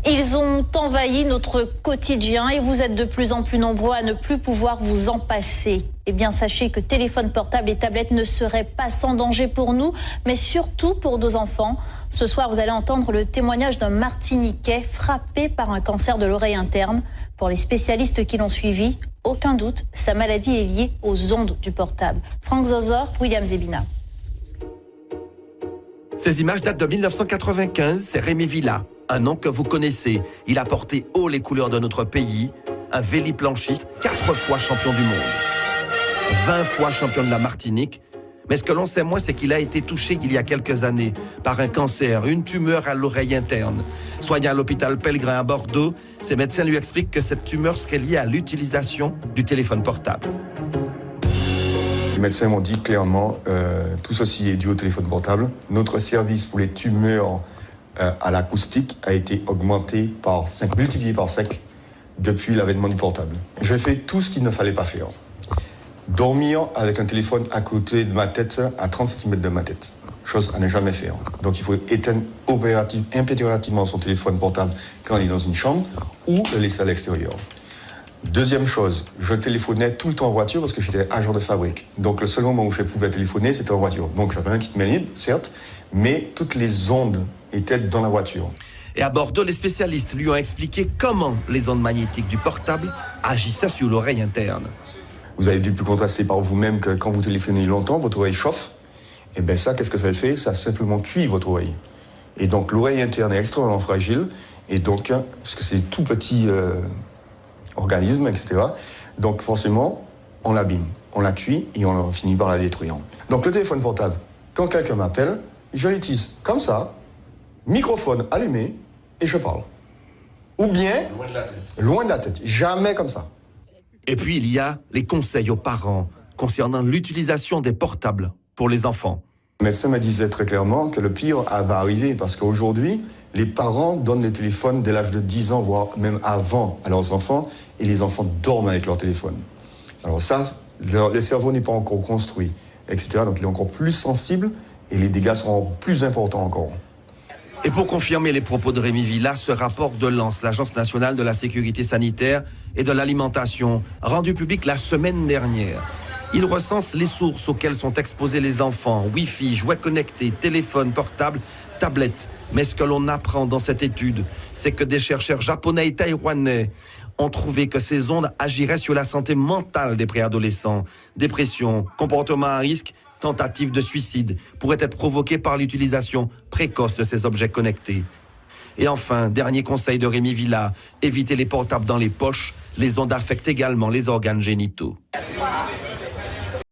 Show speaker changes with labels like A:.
A: Ils ont envahi notre quotidien et vous êtes de plus en plus nombreux à ne plus pouvoir vous en passer. Eh bien, sachez que téléphone portable et tablettes ne seraient pas sans danger pour nous, mais surtout pour nos enfants. Ce soir, vous allez entendre le témoignage d'un Martiniquais frappé par un cancer de l'oreille interne. Pour les spécialistes qui l'ont suivi, aucun doute, sa maladie est liée aux ondes du portable. Franck Zozor, William Zebina.
B: Ces images datent de 1995, c'est Rémi Villa, un nom que vous connaissez. Il a porté haut les couleurs de notre pays, un véliplanchiste, 4 fois champion du monde, 20 fois champion de la Martinique. Mais ce que l'on sait moins, c'est qu'il a été touché il y a quelques années par un cancer, une tumeur à l'oreille interne. Soigné à l'hôpital Pellegrin à Bordeaux, ses médecins lui expliquent que cette tumeur serait liée à l'utilisation du téléphone portable.
C: Les médecins m'ont dit clairement, tout ceci est dû au téléphone portable. Notre service pour les tumeurs à l'acoustique a été augmenté par 5, multiplié par 5 depuis l'avènement du portable. J'ai fait tout ce qu'il ne fallait pas faire. Dormir avec un téléphone à côté de ma tête, à 30 cm de ma tête. Chose à ne jamais faire. Donc il faut éteindre impérativement son téléphone portable quand il est dans une chambre ou le laisser à l'extérieur. Deuxième chose, je téléphonais tout le temps en voiture parce que j'étais agent de fabrique. Donc le seul moment où je pouvais téléphoner, c'était en voiture. Donc j'avais un kit main libre, certes, mais toutes les ondes étaient dans la voiture.
B: Et à Bordeaux, les spécialistes lui ont expliqué comment les ondes magnétiques du portable agissaient sur l'oreille interne.
C: Vous avez dû pu contraster par vous-même que quand vous téléphonez longtemps, votre oreille chauffe. Et bien ça, qu'est-ce que ça fait? Ça simplement cuit votre oreille. Et donc l'oreille interne est extrêmement fragile. Et donc, puisque c'est tout petit organisme, etc. Donc forcément, on l'abîme, on la cuit et on finit par la détruire. Donc le téléphone portable, quand quelqu'un m'appelle, je l'utilise comme ça, microphone allumé, et je parle. Ou bien, loin de la tête, jamais comme ça.
B: Et puis il y a les conseils aux parents concernant l'utilisation des portables pour les enfants.
C: Le médecin me disait très clairement que le pire va arriver parce qu'aujourd'hui, les parents donnent les téléphones dès l'âge de 10 ans, voire même avant à leurs enfants, et les enfants dorment avec leur téléphone. Alors ça, le cerveau n'est pas encore construit, etc. Donc il est encore plus sensible et les dégâts seront plus importants encore.
B: Et pour confirmer les propos de Rémi Villa, ce rapport de l'ANSE, l'Agence nationale de la sécurité sanitaire et de l'alimentation, rendu public la semaine dernière. Il recense les sources auxquelles sont exposés les enfants, Wi-Fi, jouets connectés, téléphones portables, tablettes. Mais ce que l'on apprend dans cette étude, c'est que des chercheurs japonais et taïwanais ont trouvé que ces ondes agiraient sur la santé mentale des préadolescents. Dépression, comportement à risque, tentative de suicide pourraient être provoquées par l'utilisation précoce de ces objets connectés. Et enfin, dernier conseil de Rémi Villa, évitez les portables dans les poches. Les ondes affectent également les organes génitaux.